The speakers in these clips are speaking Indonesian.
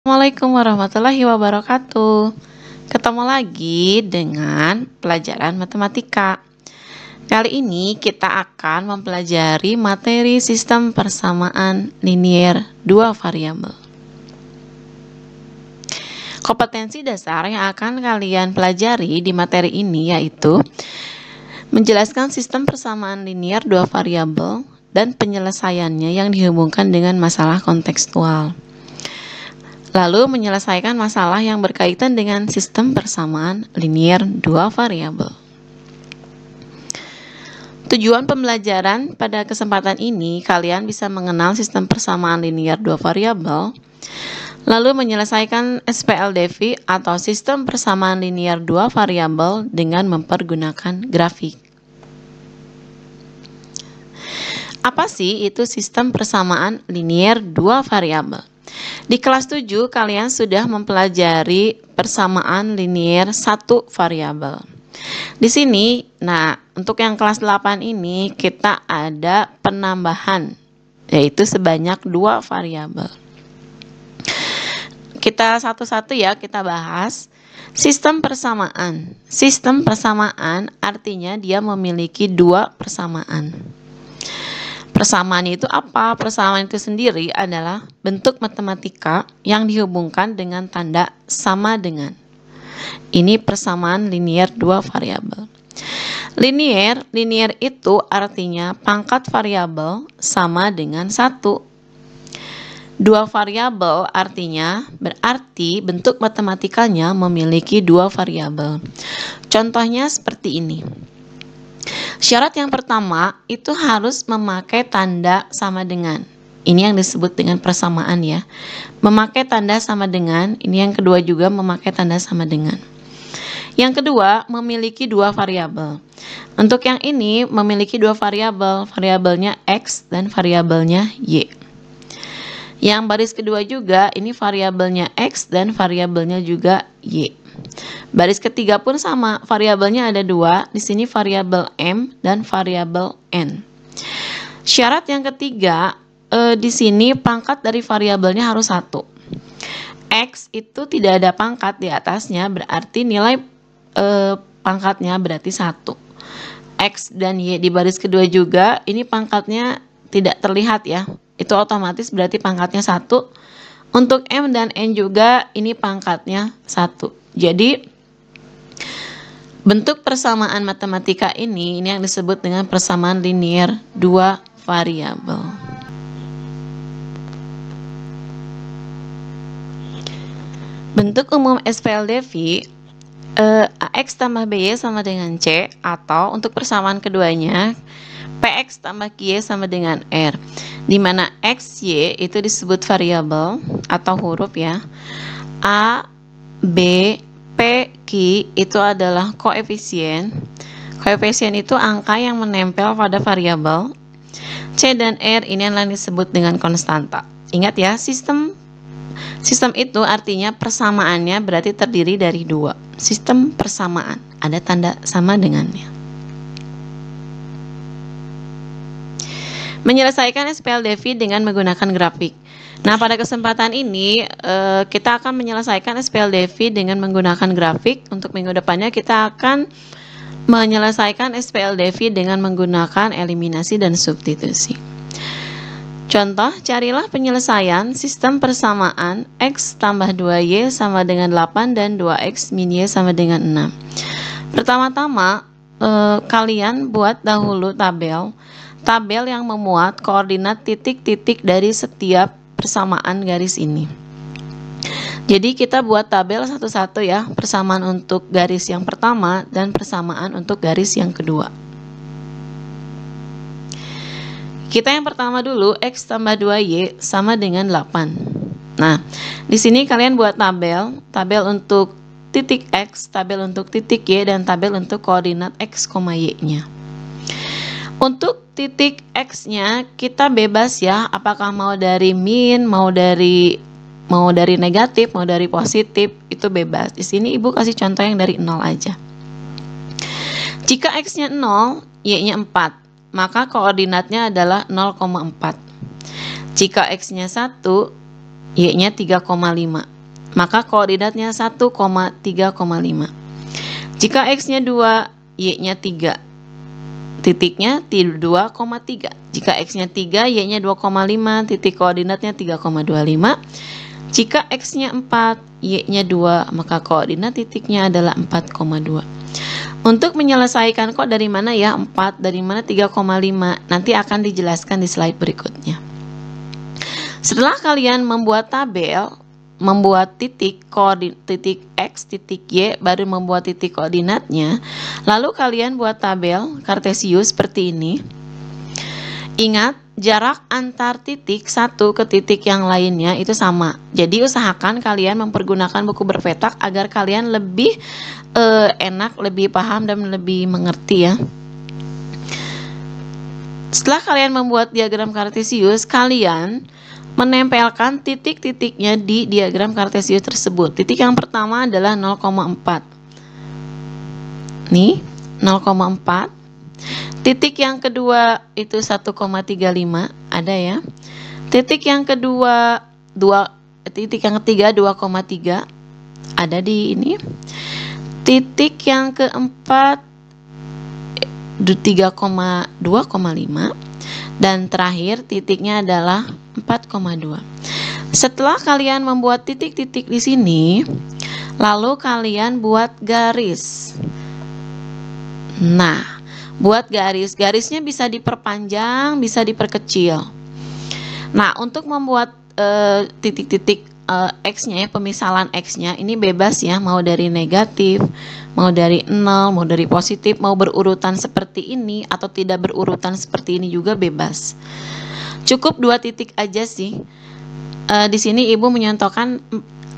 Assalamualaikum warahmatullahi wabarakatuh. Ketemu lagi dengan pelajaran matematika. Kali ini kita akan mempelajari materi sistem persamaan linear dua variabel. Kompetensi dasar yang akan kalian pelajari di materi ini yaitu menjelaskan sistem persamaan linear dua variabel dan penyelesaiannya yang dihubungkan dengan masalah kontekstual. Lalu menyelesaikan masalah yang berkaitan dengan sistem persamaan linear dua variabel. Tujuan pembelajaran pada kesempatan ini, kalian bisa mengenal sistem persamaan linear dua variabel, lalu menyelesaikan SPLDV atau sistem persamaan linear dua variabel dengan mempergunakan grafik. Apa sih itu sistem persamaan linear dua variabel? Di kelas 7 kalian sudah mempelajari persamaan linear satu variabel. Di sini, untuk yang kelas 8 ini kita ada penambahan, yaitu sebanyak 2 variabel. Kita satu-satu ya, kita bahas. Sistem persamaan. Sistem persamaan artinya dia memiliki 2 persamaan. Persamaan itu apa? Persamaan itu sendiri adalah bentuk matematika yang dihubungkan dengan tanda sama dengan. Ini persamaan linear dua variabel. Linear itu artinya pangkat variabel sama dengan 1. Dua variabel artinya berarti bentuk matematikanya memiliki 2 variabel. Contohnya seperti ini. Syarat yang pertama itu harus memakai tanda sama dengan. Ini yang disebut dengan persamaan ya. Memakai tanda sama dengan, ini yang kedua juga memakai tanda sama dengan. Yang kedua, memiliki 2 variabel. Untuk yang ini memiliki 2 variabel, variabelnya X dan variabelnya Y. Yang baris kedua juga, ini variabelnya X dan variabelnya juga Y. Baris ketiga pun sama, variabelnya ada 2, di sini variabel M dan variabel N. Syarat yang ketiga, di sini pangkat dari variabelnya harus 1. X itu tidak ada pangkat di atasnya, berarti nilai pangkatnya berarti 1. X dan Y di baris kedua juga, ini pangkatnya tidak terlihat ya, itu otomatis berarti pangkatnya 1. Untuk M dan N juga, ini pangkatnya 1. Jadi, bentuk persamaan matematika ini yang disebut dengan persamaan linear dua variabel. Bentuk umum SPLDV AX tambah BY sama dengan C, atau untuk persamaan keduanya PX tambah QY sama dengan R, di mana X, Y itu disebut variabel atau huruf ya. A, B, P, Q itu adalah koefisien. Koefisien itu angka yang menempel pada variabel. C dan R ini yang disebut dengan konstanta. Ingat ya, sistem itu artinya persamaannya berarti terdiri dari 2. Sistem persamaan, ada tanda sama dengannya. Menyelesaikan SPLDV dengan menggunakan grafik. Nah, pada kesempatan ini kita akan menyelesaikan SPLDV dengan menggunakan grafik. Untuk minggu depannya kita akan menyelesaikan SPLDV dengan menggunakan eliminasi dan substitusi. Contoh, carilah penyelesaian sistem persamaan X tambah 2Y sama dengan 8 dan 2X min Y sama dengan 6. Pertama-tama, kalian buat dahulu tabel yang memuat koordinat titik-titik dari setiap persamaan garis ini. Jadi kita buat tabel satu-satu ya, persamaan untuk garis yang pertama dan persamaan untuk garis yang kedua. Kita yang pertama dulu, X tambah 2Y sama dengan 8. Nah, di sini kalian buat tabel untuk titik X, tabel untuk titik Y, dan tabel untuk koordinat X, Y-nya. Untuk titik X-nya kita bebas ya, apakah mau dari min, mau dari negatif, mau dari positif, itu bebas. Di sini Ibu kasih contoh yang dari 0 aja. Jika X-nya 0, Y-nya 4, maka koordinatnya adalah 0,4. Jika X-nya 1, Y-nya 3,5. Maka koordinatnya 1,3,5. Jika X-nya 2, Y-nya 3. Titiknya 2,3. Jika X-nya 3, Y-nya 2,5, titik koordinatnya 3,25. Jika X-nya 4, Y-nya 2, maka koordinat titiknya adalah 4,2. Untuk menyelesaikan kok dari mana ya 4, dari mana 3,5, nanti akan dijelaskan di slide berikutnya. Setelah kalian membuat tabel, membuat titik X, titik Y, baru membuat titik koordinatnya, lalu kalian buat tabel kartesius seperti ini. Ingat, jarak antar titik satu ke titik yang lainnya itu sama. Jadi usahakan kalian mempergunakan buku berpetak agar kalian lebih enak, lebih paham, dan lebih mengerti ya. Setelah kalian membuat diagram kartesius, kalian menempelkan titik-titiknya di diagram kartesius tersebut. Titik yang pertama adalah 0,4. Nih, 0,4. Titik yang kedua itu 1,35, ada ya. Titik yang kedua, titik yang ketiga 2,3, ada di ini. Titik yang keempat 3,2,5. Dan terakhir titiknya adalah 4,2. Setelah kalian membuat titik-titik di sini, lalu kalian buat garis. Nah, buat garisnya bisa diperpanjang, bisa diperkecil. Nah, untuk membuat titik-titik X-nya ya, pemisalan X-nya ini bebas ya, mau dari negatif, mau dari 0, mau dari positif, mau berurutan seperti ini atau tidak berurutan seperti ini juga bebas. Cukup 2 titik aja sih. Di sini Ibu menyontohkan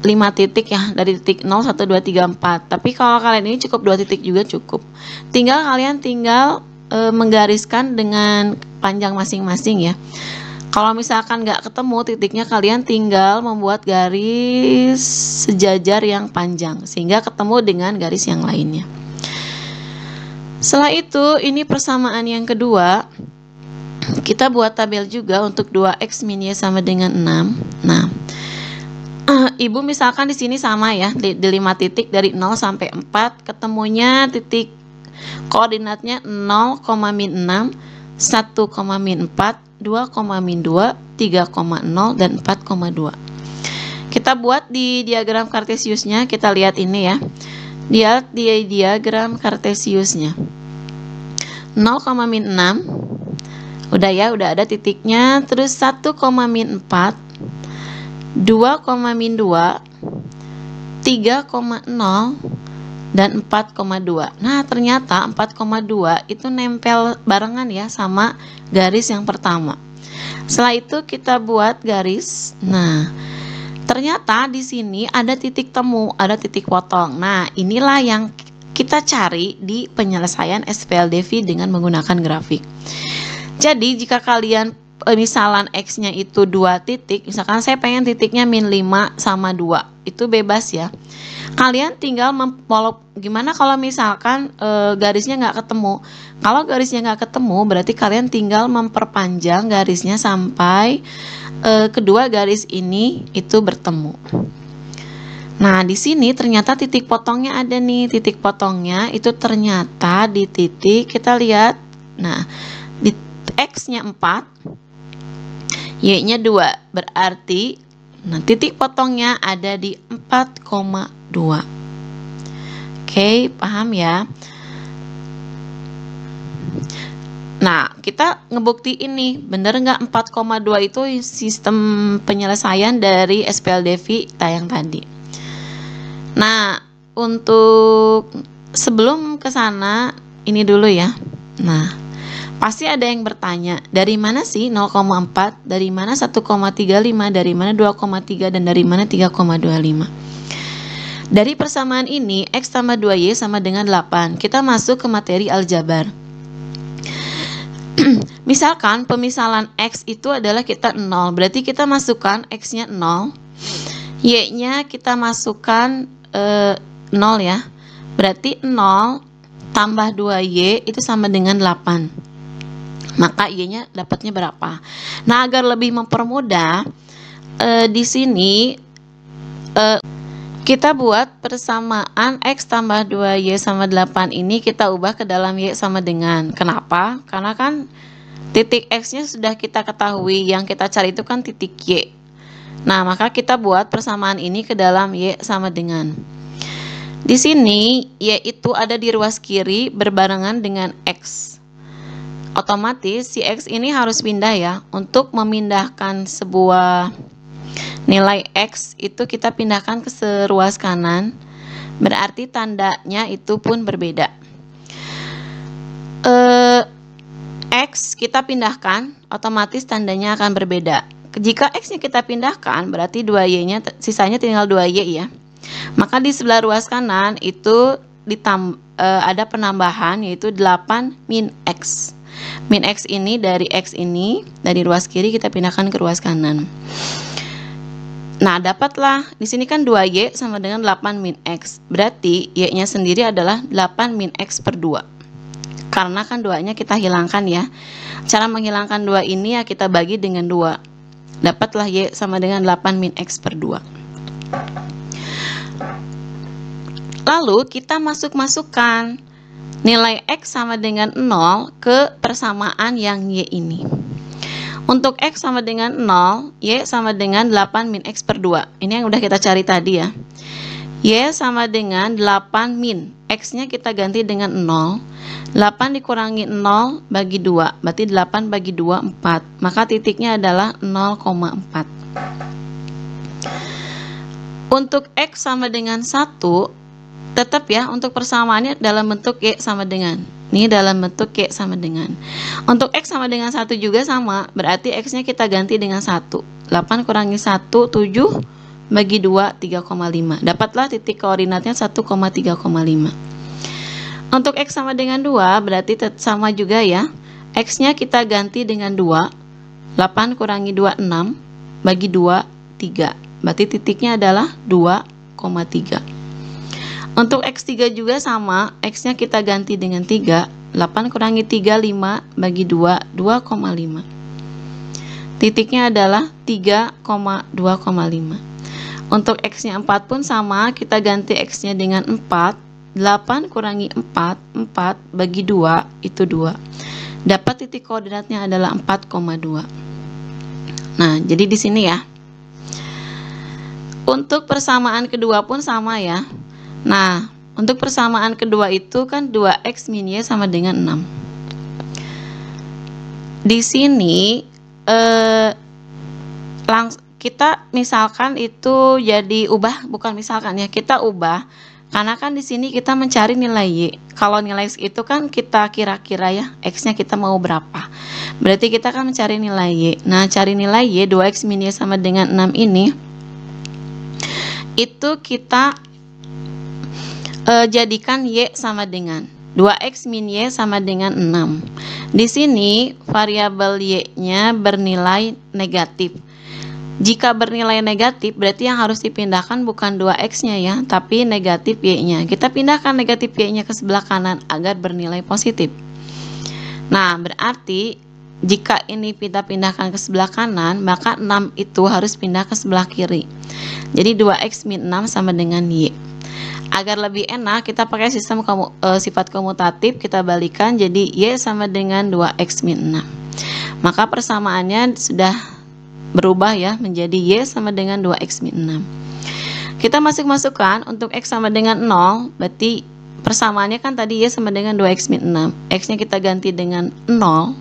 5 titik ya, dari titik 0, 1, 2, 3, 4. Tapi kalau kalian ini cukup 2 titik juga cukup. Kalian tinggal menggariskan dengan panjang masing-masing ya. Kalau misalkan nggak ketemu titiknya, kalian tinggal membuat garis sejajar yang panjang sehingga ketemu dengan garis yang lainnya. Setelah itu, ini persamaan yang kedua. Kita buat tabel juga untuk 2x min y sama dengan 6. Nah, Ibu misalkan di sini sama ya, di 5 titik dari 0 sampai 4, ketemunya titik koordinatnya 0, min 6, 1, min 4, 2, min 2, 3,0, dan 4,2. Kita buat di diagram kartesiusnya, kita lihat ini ya. Lihat di diagram kartesiusnya. 0, min 6. Udah ya, udah ada titiknya. Terus 1, min 4, 2, min 2, 3,0, dan 4,2. Nah, ternyata 4,2 itu nempel barengan ya sama garis yang pertama. Setelah itu kita buat garis. Nah, ternyata di sini ada titik temu, ada titik potong. Nah, inilah yang kita cari di penyelesaian SPLDV dengan menggunakan grafik. Jadi, jika kalian misalan X-nya itu 2 titik, misalkan saya pengen titiknya min 5 sama 2, itu bebas ya. Kalian tinggal gimana kalau misalkan garisnya nggak ketemu. Kalau garisnya nggak ketemu, berarti kalian tinggal memperpanjang garisnya sampai kedua garis ini itu bertemu. Nah, di sini ternyata titik potongnya ada nih. Titik potongnya itu ternyata di titik, kita lihat. Nah, di X-nya 4, Y-nya 2. Berarti titik potongnya ada di 4,2. Oke, paham ya? Nah, kita ngebuktiin nih, bener nggak 4,2 itu sistem penyelesaian dari SPLDV yang tadi. Nah, untuk sebelum ke sana, ini dulu ya. Nah, pasti ada yang bertanya, dari mana sih 0,4, dari mana 1,35, dari mana 2,3, dan dari mana 3,25. Dari persamaan ini, X tambah 2Y sama dengan 8. Kita masuk ke materi aljabar. Misalkan pemisalan X itu adalah kita 0, berarti kita masukkan X-nya 0, Y-nya kita masukkan 0 ya. Berarti 0 tambah 2Y itu sama dengan 8. Maka Y-nya dapatnya berapa? Nah, agar lebih mempermudah, Di sini kita buat persamaan X tambah 2Y sama 8 ini kita ubah ke dalam Y sama dengan. Kenapa? Karena kan titik X-nya sudah kita ketahui, yang kita cari itu kan titik Y. Nah, maka kita buat persamaan ini ke dalam Y sama dengan. Di sini Y itu ada di ruas kiri berbarengan dengan X. Otomatis si X ini harus pindah ya. Untuk memindahkan sebuah nilai X itu kita pindahkan ke seruas kanan, berarti tandanya itu pun berbeda. X kita pindahkan, otomatis tandanya akan berbeda. Jika X-nya kita pindahkan, berarti 2Y-nya sisanya tinggal 2Y ya. Maka di sebelah ruas kanan itu ada penambahan, yaitu 8 min X. Min X ini dari X ini, dari ruas kiri kita pindahkan ke ruas kanan. Nah, dapatlah di sini kan 2Y sama dengan 8 min X. Berarti Y-nya sendiri adalah 8 min X per 2. Karena kan 2-nya kita hilangkan ya. Cara menghilangkan 2 ini ya kita bagi dengan 2. Dapatlah Y sama dengan 8 min X per 2. Lalu kita masukkan nilai X sama dengan 0 ke persamaan yang Y ini. Untuk X sama dengan 0, Y sama dengan 8 min X per 2. Ini yang udah kita cari tadi ya. Y sama dengan 8 min. X-nya kita ganti dengan 0. 8 dikurangi 0 bagi 2. Berarti 8 bagi 2, 4. Maka titiknya adalah 0,4. Untuk X sama dengan 1, tetap ya untuk persamaannya dalam bentuk Y sama dengan. Ini dalam bentuk Y sama dengan. Untuk X sama dengan 1 juga sama. Berarti X-nya kita ganti dengan 1. 8 kurangi 1, 7 bagi 2, 3,5. Dapatlah titik koordinatnya 1,3,5. Untuk X sama dengan 2, berarti sama juga ya. X-nya kita ganti dengan 2. 8 kurangi 2, 6. Bagi 2, 3. Berarti titiknya adalah 2,3. Untuk X3 juga sama, X-nya kita ganti dengan 3, 8 kurangi 3, 5, bagi 2, 2,5. Titiknya adalah 3,2,5. Untuk X-nya 4 pun sama, kita ganti X-nya dengan 4, 8 kurangi 4, 4 bagi 2, itu 2. Dapat titik koordinatnya adalah 4,2. Nah, jadi di sini ya. Untuk persamaan kedua pun sama ya. Nah, untuk persamaan kedua itu kan 2X min Y sama dengan 6. Di sini kita misalkan itu jadi ubah, bukan misalkan ya, kita ubah. Karena kan di sini kita mencari nilai Y. Kalau nilai X itu kan kita kira-kira ya, X-nya kita mau berapa. Berarti kita kan mencari nilai Y. Nah, cari nilai Y, 2X min Y sama dengan 6 ini, itu kita jadikan Y sama dengan 2X min Y sama dengan 6. Di sini variabel Y-nya bernilai negatif. Jika bernilai negatif, berarti yang harus dipindahkan bukan 2X-nya ya, tapi negatif Y-nya. Kita pindahkan negatif Y-nya ke sebelah kanan agar bernilai positif. Nah, berarti jika ini kita pindahkan ke sebelah kanan, maka 6 itu harus pindah ke sebelah kiri. Jadi 2X min 6 sama dengan Y. Agar lebih enak, kita pakai sistem sifat komutatif, kita balikan jadi Y sama dengan 2X min 6. Maka persamaannya sudah berubah ya, menjadi Y sama dengan 2X min 6. Kita masukkan untuk X sama dengan 0, berarti persamaannya kan tadi Y sama dengan 2X min 6. X-nya kita ganti dengan 0.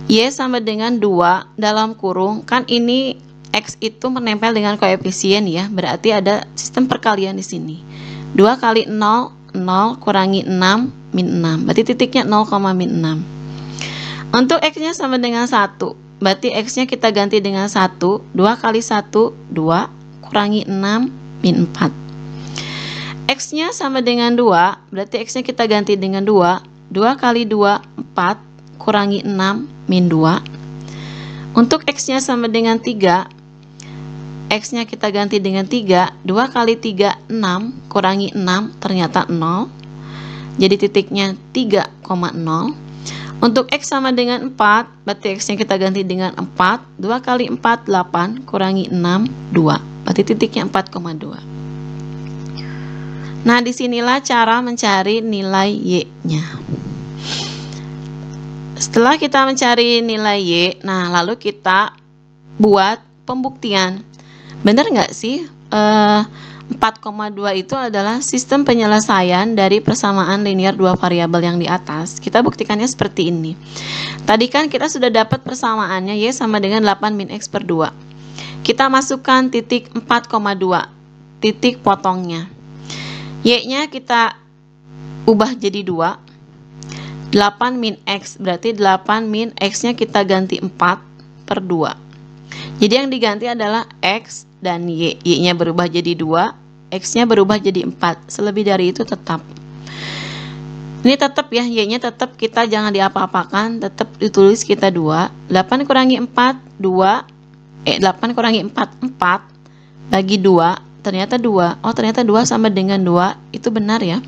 Y sama dengan 2 dalam kurung, kan ini X itu menempel dengan koefisien ya, berarti ada sistem perkalian di sini. 2 kali 0, 0 kurangi 6, min 6. Berarti titiknya 0, min 6. Untuk X-nya sama dengan 1, berarti X-nya kita ganti dengan 1. 2 kali 1, 2, kurangi 6, min 4. X-nya sama dengan 2, berarti X-nya kita ganti dengan 2. 2 kali 2, 4, kurangi 6, min 2. Untuk X-nya sama dengan 3, X-nya kita ganti dengan 3, 2 kali 3, 6, kurangi 6, ternyata 0. Jadi titiknya 3,0. Untuk X sama dengan 4, berarti X-nya kita ganti dengan 4. 2 kali 4, 8, kurangi 6, 2. Berarti titiknya 4,2. Nah, disinilah cara mencari nilai Y-nya. Setelah kita mencari nilai Y, nah lalu kita buat pembuktian. Benar nggak sih 4,2 itu adalah sistem penyelesaian dari persamaan linear dua variabel yang di atas? Kita buktikannya seperti ini. Tadi kan kita sudah dapat persamaannya Y sama dengan 8 min X per 2. Kita masukkan titik 4,2, titik potongnya. Y-nya kita ubah jadi 2. 8 min X, berarti 8 min X-nya kita ganti 4 per 2. Jadi yang diganti adalah X dan Y. Y-nya berubah jadi 2, X-nya berubah jadi 4. Selebih dari itu tetap. Ini tetap ya, Y-nya tetap kita jangan diapa-apakan, tetap ditulis kita 2. 8 kurangi 4, 2. 8 kurangi 4, 4. Bagi 2, ternyata 2. Oh, ternyata 2 sama dengan 2. Itu benar ya.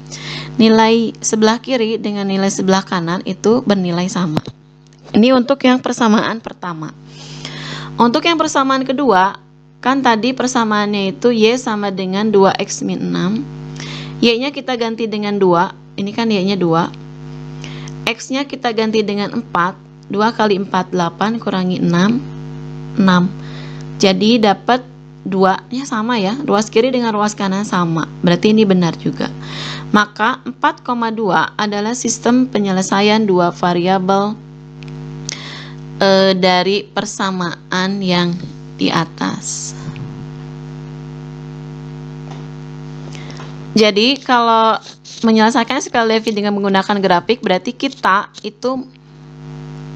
Nilai sebelah kiri dengan nilai sebelah kanan itu bernilai sama. Ini untuk yang persamaan pertama. Untuk yang persamaan kedua, kan tadi persamaannya itu Y sama dengan 2X min 6. Y-nya kita ganti dengan 2. Ini kan Y-nya 2. X-nya kita ganti dengan 4. 2 kali 4, 8, kurangi 6, 6. Jadi dapat 2-nya sama ya. Ruas kiri dengan ruas kanan sama. Berarti ini benar juga. Maka 4,2 adalah sistem penyelesaian dua variabel dari persamaan yang di atas. Jadi kalau menyelesaikan SPLDV dengan menggunakan grafik, berarti kita itu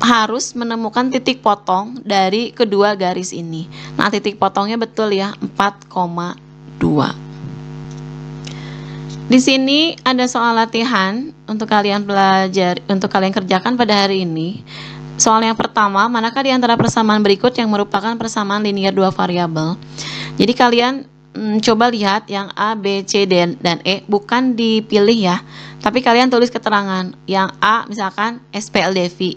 harus menemukan titik potong dari kedua garis ini. Nah, titik potongnya betul ya, 4,2. Di sini ada soal latihan untuk kalian belajar, untuk kalian kerjakan pada hari ini. Soal yang pertama, manakah di antara persamaan berikut yang merupakan persamaan linear dua variabel? Jadi kalian coba lihat yang A, B, C, D, dan E, bukan dipilih ya, tapi kalian tulis keterangan. Yang A misalkan SPLDV,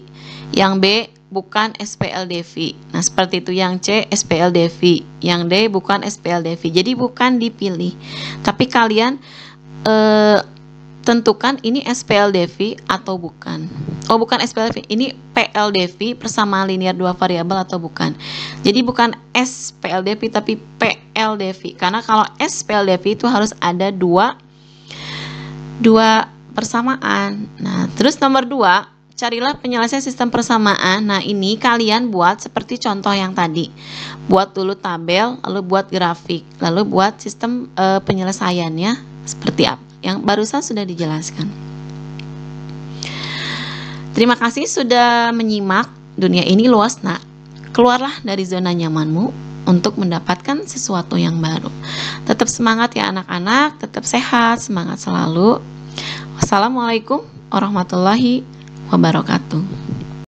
yang B bukan SPLDV. Nah, seperti itu. Yang C SPLDV, yang D bukan SPLDV. Jadi bukan dipilih, tapi kalian tentukan ini SPLDV atau bukan. Oh, bukan SPLDV, ini PLDV, persamaan linear dua variabel atau bukan. Jadi bukan SPLDV tapi PLDV. Karena kalau SPLDV itu harus ada dua persamaan. Nah, terus nomor 2, carilah penyelesaian sistem persamaan. Nah, ini kalian buat seperti contoh yang tadi. Buat dulu tabel, lalu buat grafik, lalu buat sistem penyelesaiannya seperti apa yang barusan sudah dijelaskan. Terima kasih sudah menyimak. Dunia ini luas, nak. Keluarlah dari zona nyamanmu untuk mendapatkan sesuatu yang baru. Tetap semangat ya anak-anak, tetap sehat, semangat selalu. Wassalamualaikum warahmatullahi wabarakatuh.